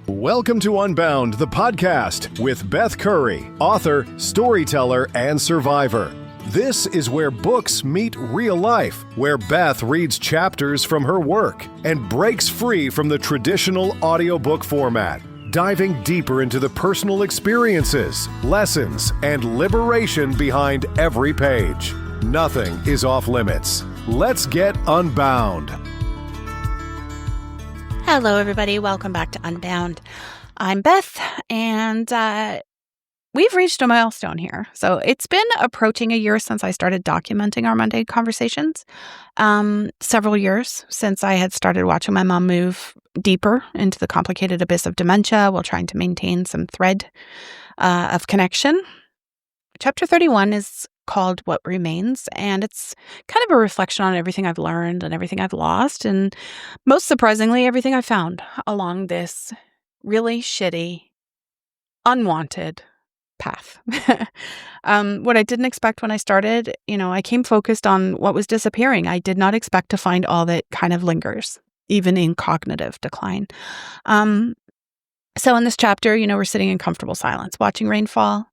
Welcome to Unbound, the podcast with Beth Curry, author, storyteller, and survivor. This is where books meet real life, where Beth reads chapters from her work and breaks free from the traditional audiobook format, diving deeper into the personal experiences, lessons, and liberation behind every page. Nothing is off limits. Let's get unbound. Hello, everybody. Welcome back to Unbound. I'm Beth, and we've reached a milestone here. So it's been approaching a year since I started documenting our Monday conversations. Several years since I had started watching my mom move deeper into the complicated abyss of dementia while trying to maintain some thread of connection. Chapter 31 is called What Remains, and it's kind of a reflection on everything I've learned and everything I've lost, and most surprisingly, everything I found along this really shitty, unwanted path. What I didn't expect when I started, I came focused on what was disappearing. I did not expect to find all that kind of lingers, even in cognitive decline. So in this chapter, we're sitting in comfortable silence, watching rain fall.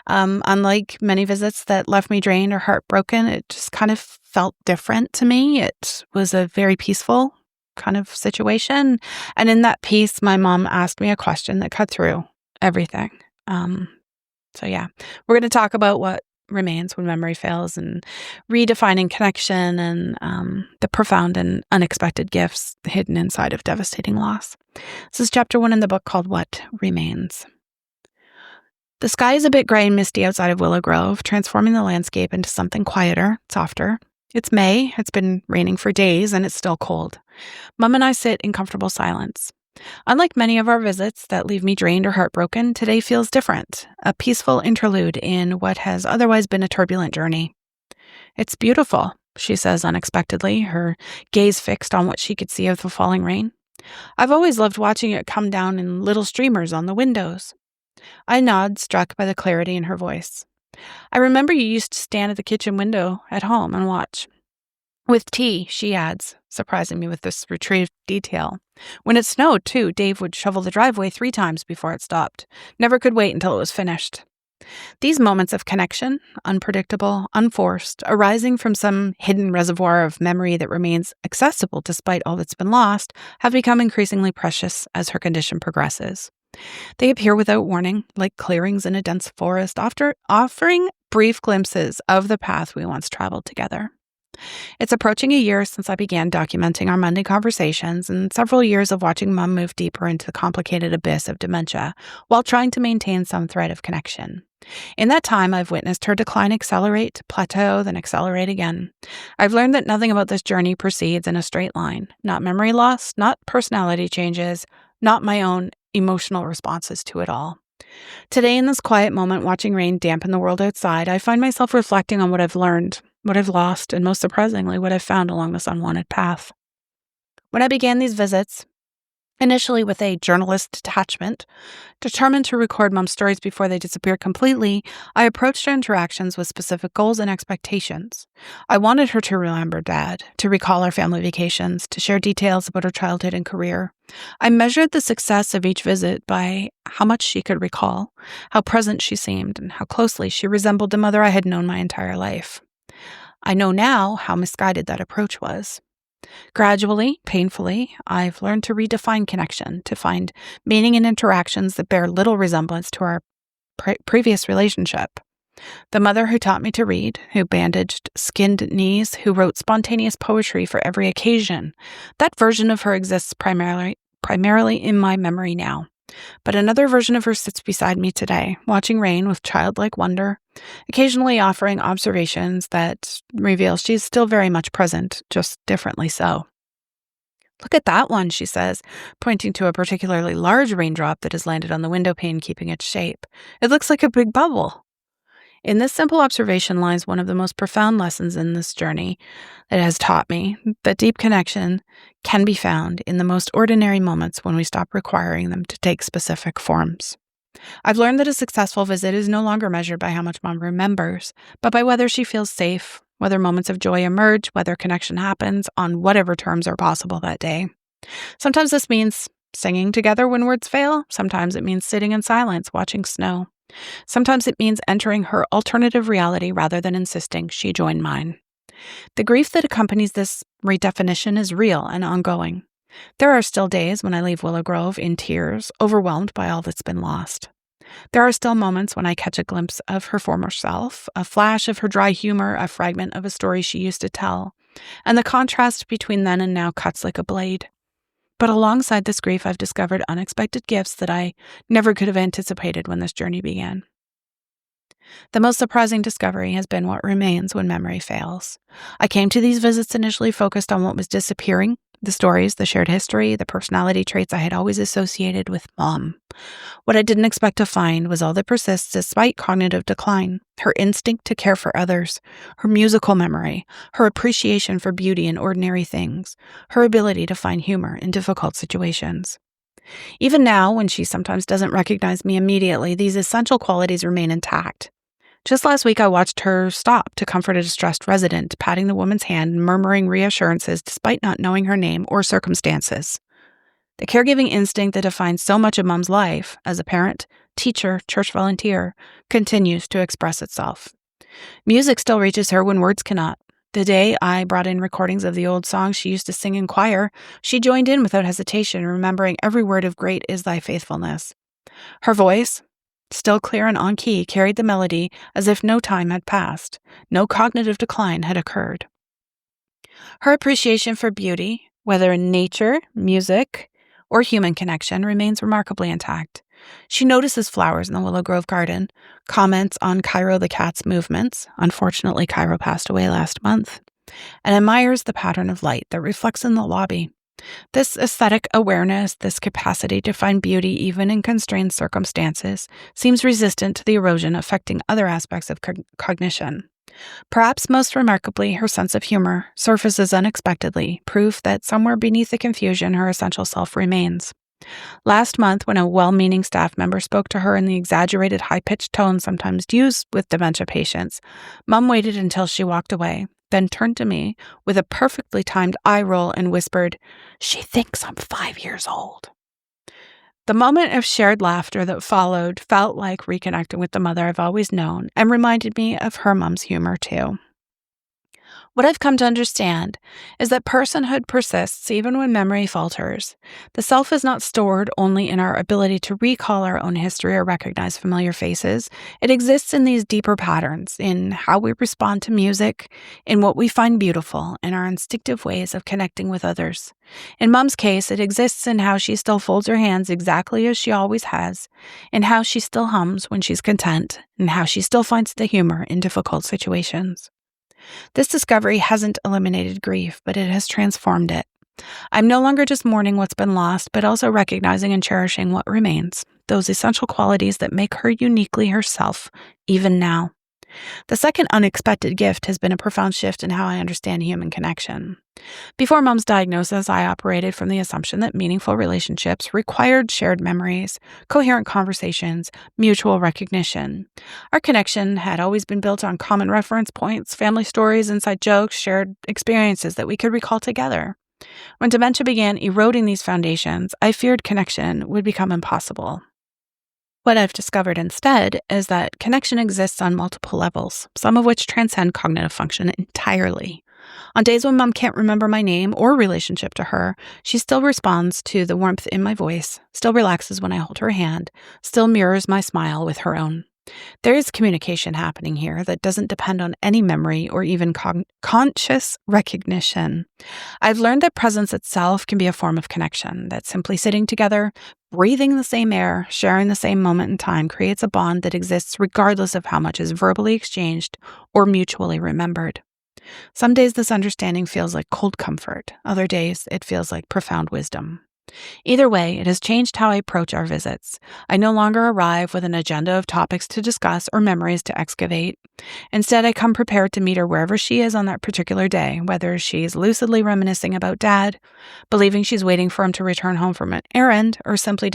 Unlike many visits that left me drained or heartbroken, it just kind of felt different to me. It was a very peaceful kind of situation. And in that peace, my mom asked me a question that cut through everything. We're going to talk about what remains when memory fails and redefining connection and the profound and unexpected gifts hidden inside of devastating loss. This is chapter 1 in the book called What Remains. The sky is a bit gray and misty outside of Willow Grove, transforming the landscape into something quieter, softer. It's May, it's been raining for days, and it's still cold. Mom and I sit in comfortable silence. Unlike many of our visits that leave me drained or heartbroken, today feels different, a peaceful interlude in what has otherwise been a turbulent journey. It's beautiful, she says unexpectedly, her gaze fixed on what she could see of the falling rain. I've always loved watching it come down in little streamers on the windows. I nod, struck by the clarity in her voice. I remember you used to stand at the kitchen window at home and watch. With tea, she adds, surprising me with this retrieved detail. When it snowed, too, Dave would shovel the driveway 3 times before it stopped. Never could wait until it was finished. These moments of connection, unpredictable, unforced, arising from some hidden reservoir of memory that remains accessible despite all that's been lost, have become increasingly precious as her condition progresses. They appear without warning, like clearings in a dense forest, offering brief glimpses of the path we once traveled together. It's approaching a year since I began documenting our Monday conversations and several years of watching Mom move deeper into the complicated abyss of dementia while trying to maintain some thread of connection. In that time, I've witnessed her decline accelerate, plateau, then accelerate again. I've learned that nothing about this journey proceeds in a straight line. Not memory loss, not personality changes, not my own emotional responses to it all. Today, in this quiet moment, watching rain dampen the world outside, I find myself reflecting on what I've learned, what I've lost, and most surprisingly, what I've found along this unwanted path. When I began these visits, initially with a journalist detachment, determined to record Mom's stories before they disappeared completely, I approached our interactions with specific goals and expectations. I wanted her to remember Dad, to recall our family vacations, to share details about her childhood and career. I measured the success of each visit by how much she could recall, how present she seemed, and how closely she resembled the mother I had known my entire life. I know now how misguided that approach was. Gradually, painfully, I've learned to redefine connection, to find meaning in interactions that bear little resemblance to our previous relationship. The mother who taught me to read, who bandaged skinned knees, who wrote spontaneous poetry for every occasion, that version of her exists primarily in my memory now. But another version of her sits beside me today, watching rain with childlike wonder, occasionally offering observations that reveal she's still very much present, just differently so. Look at that one, she says, pointing to a particularly large raindrop that has landed on the window pane, keeping its shape. It looks like a big bubble. In this simple observation lies one of the most profound lessons in this journey that has taught me that deep connection can be found in the most ordinary moments when we stop requiring them to take specific forms. I've learned that a successful visit is no longer measured by how much Mom remembers, but by whether she feels safe, whether moments of joy emerge, whether connection happens on whatever terms are possible that day. Sometimes this means singing together when words fail. Sometimes it means sitting in silence, watching snow. Sometimes it means entering her alternative reality rather than insisting she join mine. The grief that accompanies this redefinition is real and ongoing. There are still days when I leave Willow Grove in tears, overwhelmed by all that's been lost. There are still moments when I catch a glimpse of her former self, a flash of her dry humor, a fragment of a story she used to tell, and the contrast between then and now cuts like a blade. But alongside this grief, I've discovered unexpected gifts that I never could have anticipated when this journey began. The most surprising discovery has been what remains when memory fails. I came to these visits initially focused on what was disappearing, the stories, the shared history, the personality traits I had always associated with Mom. What I didn't expect to find was all that persists despite cognitive decline: her instinct to care for others, her musical memory, her appreciation for beauty in ordinary things, her ability to find humor in difficult situations. Even now, when she sometimes doesn't recognize me immediately, these essential qualities remain intact. Just last week, I watched her stop to comfort a distressed resident, patting the woman's hand and murmuring reassurances despite not knowing her name or circumstances. The caregiving instinct that defines so much of Mom's life as a parent, teacher, church volunteer continues to express itself. Music still reaches her when words cannot. The day I brought in recordings of the old songs she used to sing in choir, she joined in without hesitation, remembering every word of "Great is Thy Faithfulness." Her voice, still clear and on key, carried the melody as if no time had passed, no cognitive decline had occurred. Her appreciation for beauty, whether in nature, music, or human connection, remains remarkably intact. She notices flowers in the Willow Grove garden, comments on Cairo the cat's movements — unfortunately Cairo passed away last month — and admires the pattern of light that reflects in the lobby. This aesthetic awareness, this capacity to find beauty even in constrained circumstances, seems resistant to the erosion affecting other aspects of cognition. Perhaps most remarkably, her sense of humor surfaces unexpectedly, proof that somewhere beneath the confusion her essential self remains. Last month, when a well-meaning staff member spoke to her in the exaggerated high-pitched tone sometimes used with dementia patients, Mom waited until she walked away, then turned to me with a perfectly timed eye roll and whispered, "She thinks I'm 5 years old." The moment of shared laughter that followed felt like reconnecting with the mother I've always known and reminded me of her Mom's humor too. What I've come to understand is that personhood persists even when memory falters. The self is not stored only in our ability to recall our own history or recognize familiar faces. It exists in these deeper patterns, in how we respond to music, in what we find beautiful, in our instinctive ways of connecting with others. In Mom's case, it exists in how she still folds her hands exactly as she always has, in how she still hums when she's content, and how she still finds the humor in difficult situations. This discovery hasn't eliminated grief, but it has transformed it. I'm no longer just mourning what's been lost, but also recognizing and cherishing what remains, those essential qualities that make her uniquely herself, even now. The second unexpected gift has been a profound shift in how I understand human connection. Before Mom's diagnosis, I operated from the assumption that meaningful relationships required shared memories, coherent conversations, mutual recognition. Our connection had always been built on common reference points, family stories, inside jokes, shared experiences that we could recall together. When dementia began eroding these foundations, I feared connection would become impossible. What I've discovered instead is that connection exists on multiple levels, some of which transcend cognitive function entirely. On days when Mom can't remember my name or relationship to her, she still responds to the warmth in my voice, still relaxes when I hold her hand, still mirrors my smile with her own. There is communication happening here that doesn't depend on any memory or even conscious recognition. I've learned that presence itself can be a form of connection, that simply sitting together, breathing the same air, sharing the same moment in time creates a bond that exists regardless of how much is verbally exchanged or mutually remembered. Some days this understanding feels like cold comfort. Other days it feels like profound wisdom. Either way, it has changed how I approach our visits. I no longer arrive with an agenda of topics to discuss or memories to excavate. Instead, I come prepared to meet her wherever she is on that particular day, whether she's lucidly reminiscing about Dad, believing she's waiting for him to return home from an errand, or simply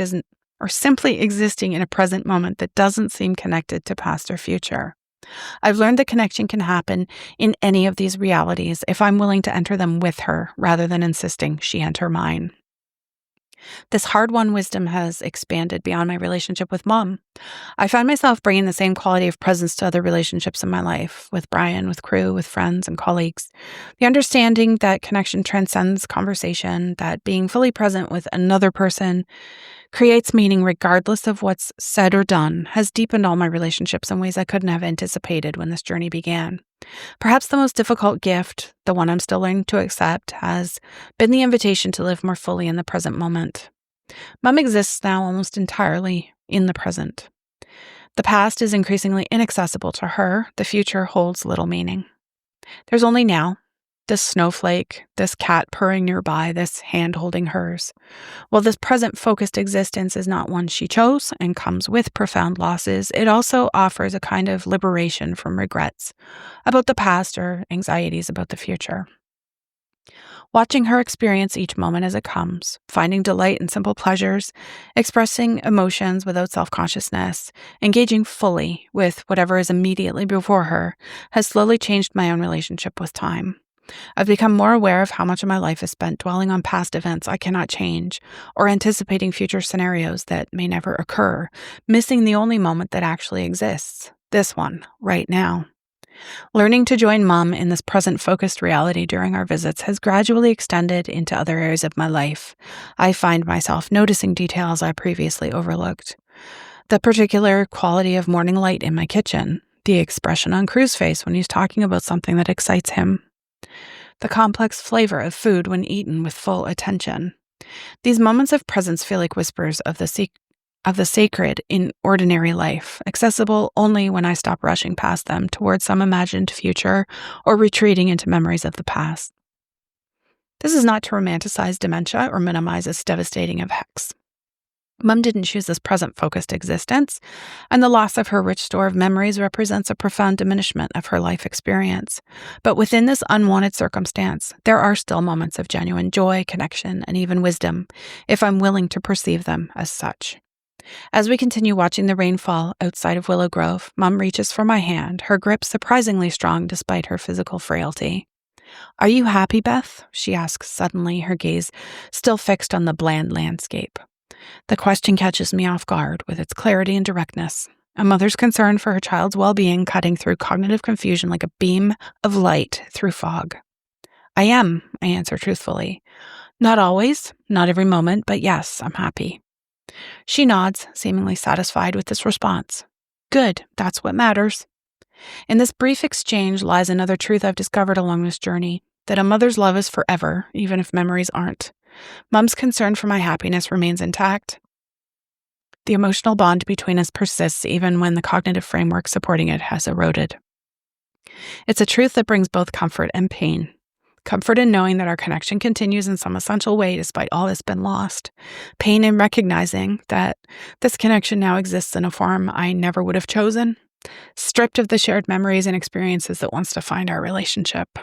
existing in a present moment that doesn't seem connected to past or future. I've learned that connection can happen in any of these realities if I'm willing to enter them with her rather than insisting she enter mine. This hard-won wisdom has expanded beyond my relationship with Mom. I find myself bringing the same quality of presence to other relationships in my life, with Brian, with crew, with friends and colleagues. The understanding that connection transcends conversation, that being fully present with another person creates meaning regardless of what's said or done, has deepened all my relationships in ways I couldn't have anticipated when this journey began. Perhaps the most difficult gift, the one I'm still learning to accept, has been the invitation to live more fully in the present moment. Mom exists now almost entirely in the present. The past is increasingly inaccessible to her. The future holds little meaning. There's only now. This snowflake, this cat purring nearby, this hand holding hers. While this present-focused existence is not one she chose and comes with profound losses, it also offers a kind of liberation from regrets about the past or anxieties about the future. Watching her experience each moment as it comes, finding delight in simple pleasures, expressing emotions without self-consciousness, engaging fully with whatever is immediately before her, has slowly changed my own relationship with time. I've become more aware of how much of my life is spent dwelling on past events I cannot change, or anticipating future scenarios that may never occur, missing the only moment that actually exists, this one, right now. Learning to join Mom in this present-focused reality during our visits has gradually extended into other areas of my life. I find myself noticing details I previously overlooked. The particular quality of morning light in my kitchen, the expression on Crew's face when he's talking about something that excites him, the complex flavor of food when eaten with full attention. These moments of presence feel like whispers of the sacred in ordinary life, accessible only when I stop rushing past them towards some imagined future or retreating into memories of the past. This is not to romanticize dementia or minimize its devastating effects. Mom didn't choose this present-focused existence, and the loss of her rich store of memories represents a profound diminishment of her life experience. But within this unwanted circumstance, there are still moments of genuine joy, connection, and even wisdom, if I'm willing to perceive them as such. As we continue watching the rain fall outside of Willow Grove, Mom reaches for my hand, her grip surprisingly strong despite her physical frailty. "Are you happy, Beth?" she asks suddenly, her gaze still fixed on the bland landscape. The question catches me off guard with its clarity and directness, a mother's concern for her child's well-being cutting through cognitive confusion like a beam of light through fog. "I am," I answer truthfully. "Not always, not every moment, but yes, I'm happy." She nods, seemingly satisfied with this response. "Good, that's what matters." In this brief exchange lies another truth I've discovered along this journey, that a mother's love is forever, even if memories aren't. Mom's concern for my happiness remains intact. The emotional bond between us persists even when the cognitive framework supporting it has eroded. It's a truth that brings both comfort and pain. Comfort in knowing that our connection continues in some essential way despite all that's been lost. Pain in recognizing that this connection now exists in a form I never would have chosen, stripped of the shared memories and experiences that once defined our relationship.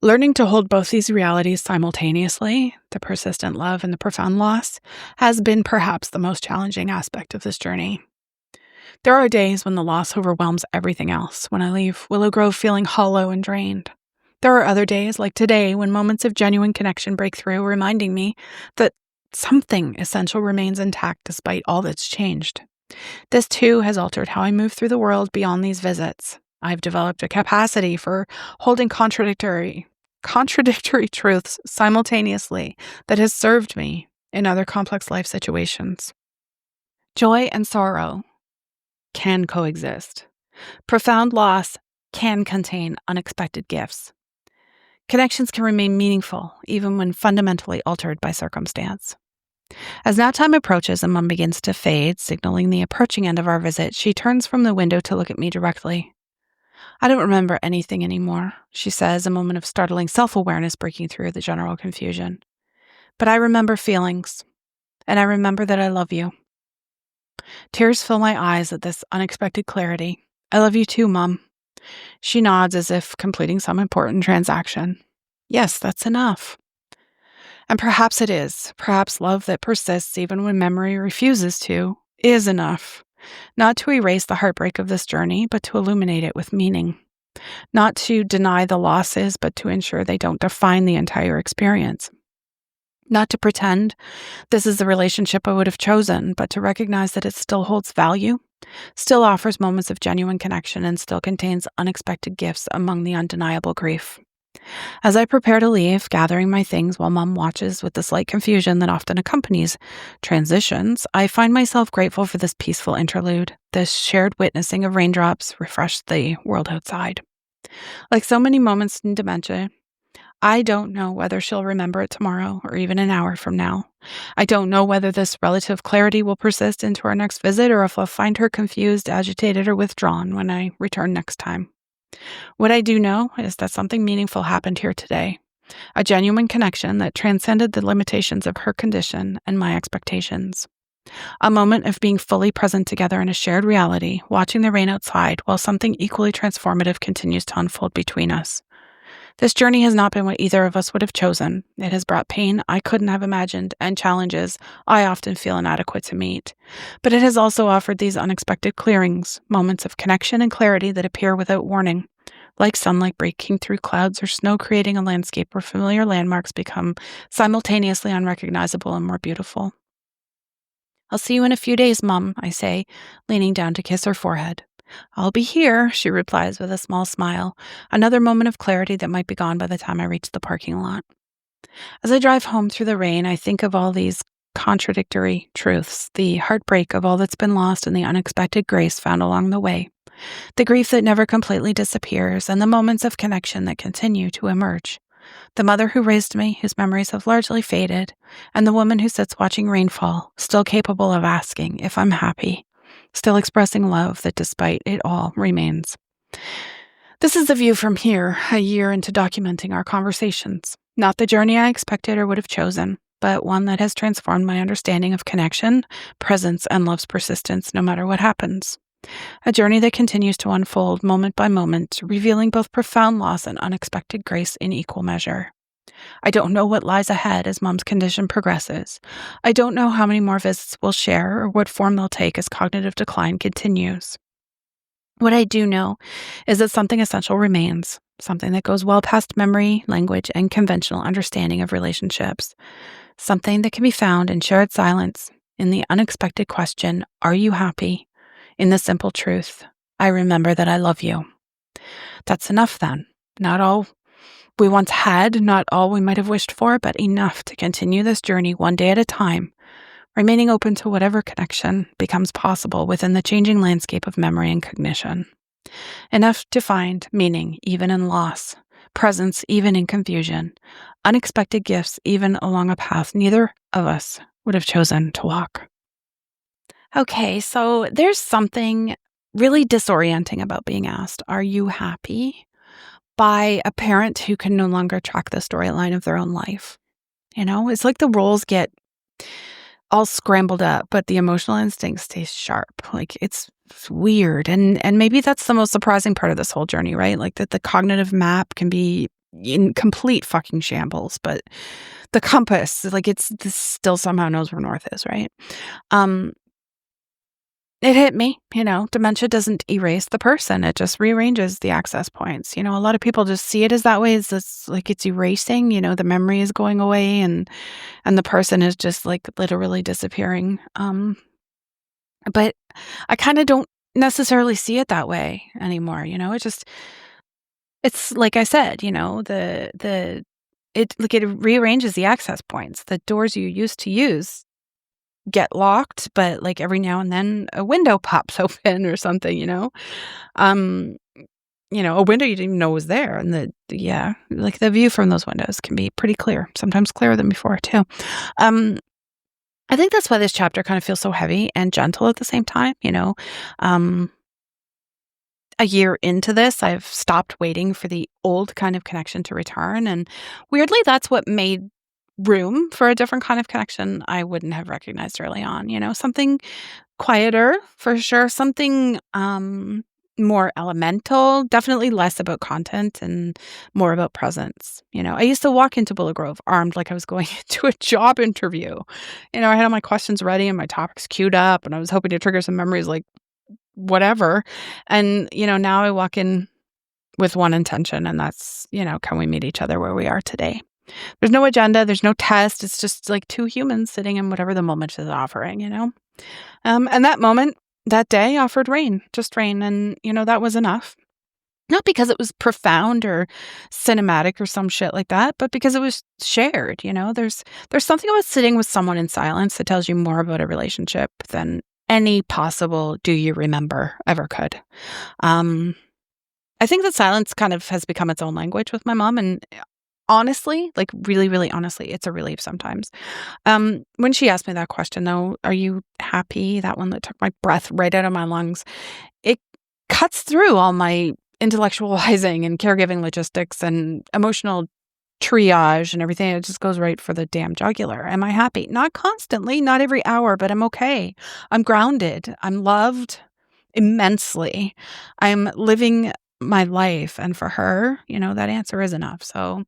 Learning to hold both these realities simultaneously, the persistent love and the profound loss, has been perhaps the most challenging aspect of this journey. There are days when the loss overwhelms everything else, when I leave Willow Grove feeling hollow and drained. There are other days, like today, when moments of genuine connection break through, reminding me that something essential remains intact despite all that's changed. This, too, has altered how I move through the world beyond these visits. I've developed a capacity for holding contradictory truths simultaneously that has served me in other complex life situations. Joy and sorrow can coexist. Profound loss can contain unexpected gifts. Connections can remain meaningful even when fundamentally altered by circumstance. As now time approaches and Mom begins to fade, signaling the approaching end of our visit, she turns from the window to look at me directly. "I don't remember anything anymore," she says, a moment of startling self-awareness breaking through the general confusion. "But I remember feelings, and I remember that I love you." Tears fill my eyes at this unexpected clarity. "I love you too, Mom." She nods as if completing some important transaction. "Yes, that's enough." And perhaps it is. Perhaps love that persists even when memory refuses to is enough. Not to erase the heartbreak of this journey, but to illuminate it with meaning. Not to deny the losses, but to ensure they don't define the entire experience. Not to pretend this is the relationship I would have chosen, but to recognize that it still holds value, still offers moments of genuine connection, and still contains unexpected gifts among the undeniable grief. As I prepare to leave, gathering my things while Mom watches with the slight confusion that often accompanies transitions, I find myself grateful for this peaceful interlude. This shared witnessing of raindrops refreshed the world outside. Like so many moments in dementia, I don't know whether she'll remember it tomorrow or even an hour from now. I don't know whether this relative clarity will persist into our next visit or if I'll find her confused, agitated, or withdrawn when I return next time. What I do know is that something meaningful happened here today. A genuine connection that transcended the limitations of her condition and my expectations. A moment of being fully present together in a shared reality, watching the rain outside while something equally transformative continues to unfold between us. This journey has not been what either of us would have chosen. It has brought pain I couldn't have imagined and challenges I often feel inadequate to meet. But it has also offered these unexpected clearings, moments of connection and clarity that appear without warning, like sunlight breaking through clouds or snow creating a landscape where familiar landmarks become simultaneously unrecognizable and more beautiful. I'll see you in a few days, Mom, I say, leaning down to kiss her forehead. I'll be here, she replies with a small smile, another moment of clarity that might be gone by the time I reach the parking lot. As I drive home through the rain, I think of all these contradictory truths, the heartbreak of all that's been lost and the unexpected grace found along the way, the grief that never completely disappears, and the moments of connection that continue to emerge. The mother who raised me, whose memories have largely faded, and the woman who sits watching rainfall, still capable of asking if I'm happy, still expressing love that despite it all remains. This is the view from here, a year into documenting our conversations. Not the journey I expected or would have chosen, but one that has transformed my understanding of connection, presence, and love's persistence no matter what happens. A journey that continues to unfold moment by moment, revealing both profound loss and unexpected grace in equal measure. I don't know what lies ahead as Mom's condition progresses. I don't know how many more visits we'll share or what form they'll take as cognitive decline continues. What I do know is that something essential remains, something that goes well past memory, language, and conventional understanding of relationships. Something that can be found in shared silence, in the unexpected question, "Are you happy?" In the simple truth, "I remember that I love you." That's enough then. Not all we once had, not all we might have wished for, but enough to continue this journey one day at a time, remaining open to whatever connection becomes possible within the changing landscape of memory and cognition. Enough to find meaning even in loss, presence even in confusion, unexpected gifts even along a path neither of us would have chosen to walk. Okay, so there's something really disorienting about being asked, "Are you happy?" by a parent who can no longer track the storyline of their own life. It's like the roles get all scrambled up, but the emotional instinct stays sharp. Like it's weird. And maybe that's the most surprising part of this whole journey, right? Like that the cognitive map can be in complete fucking shambles, but the compass, like this still somehow knows where north is, right? It hit me, dementia doesn't erase the person. It just rearranges the access points. A lot of people just see it as that way. It's like it's erasing, the memory is going away and the person is just like literally disappearing. But I kind of don't necessarily see it that way anymore. It's like I said, it rearranges the access points. The doors you used to use get locked, but like every now and then a window pops open or something, a window you didn't even know was there. And like the view from those windows can be pretty clear, sometimes clearer than before too. I think that's why this chapter kind of feels so heavy and gentle at the same time, a year into this, I've stopped waiting for the old kind of connection to return. And weirdly, that's what made room for a different kind of connection I wouldn't have recognized early on. Something quieter for sure, something more elemental, definitely less about content and more about presence. I used to walk into Willow Grove armed like I was going into a job interview. I had all my questions ready and my topics queued up, and I was hoping to trigger some memories like whatever. And, now I walk in with one intention, and that's, can we meet each other where we are today? There's no agenda. There's no test. It's just like two humans sitting in whatever the moment is offering, And that moment, that day offered rain, just rain. And, that was enough. Not because it was profound or cinematic or some shit like that, but because it was shared, There's something about sitting with someone in silence that tells you more about a relationship than any possible "do you remember" ever could. I think that silence kind of has become its own language with my mom, and honestly, like really, really honestly, it's a relief sometimes. When she asked me that question, though, "Are you happy?" That one that took my breath right out of my lungs. It cuts through all my intellectualizing and caregiving logistics and emotional triage and everything. It just goes right for the damn jugular. Am I happy? Not constantly, not every hour, but I'm okay. I'm grounded. I'm loved immensely. I'm living my life. And for her, that answer is enough. So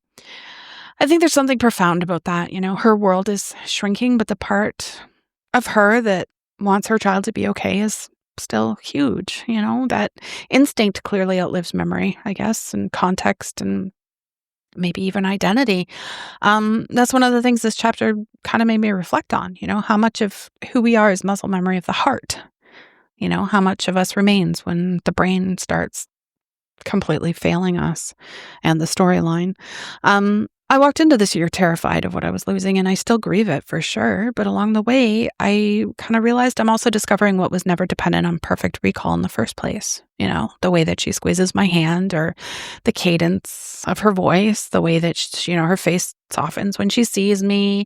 I think there's something profound about that. Her world is shrinking, but the part of her that wants her child to be okay is still huge. That instinct clearly outlives memory, I guess, and context and maybe even identity. That's one of the things this chapter kind of made me reflect on, how much of who we are is muscle memory of the heart. How much of us remains when the brain starts completely failing us and the storyline. I walked into this year terrified of what I was losing, and I still grieve it for sure. But along the way, I kind of realized I'm also discovering what was never dependent on perfect recall in the first place. The way that she squeezes my hand, or the cadence of her voice, the way that her face softens when she sees me,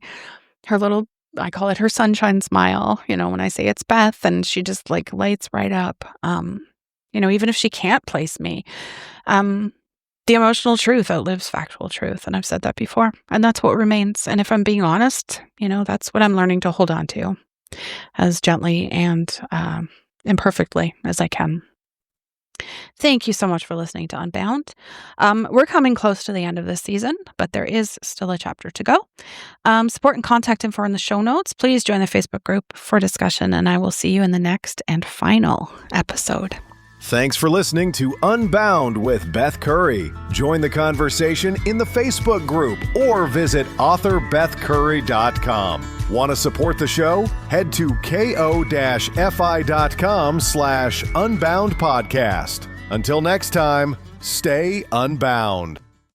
her little, I call it her sunshine smile, when I say it's Beth, and she just like lights right up. Even if she can't place me, the emotional truth outlives factual truth. And I've said that before, and that's what remains. And if I'm being honest, that's what I'm learning to hold on to as gently and imperfectly as I can. Thank you so much for listening to Unbound. We're coming close to the end of this season, but there is still a chapter to go. Support and contact info in the show notes. Please join the Facebook group for discussion, and I will see you in the next and final episode. Thanks for listening to Unbound with Beth Curry. Join the conversation in the Facebook group or visit author.bethcurry.com. Want to support the show? Head to ko-fi.com/unbound podcast. Until next time, stay unbound.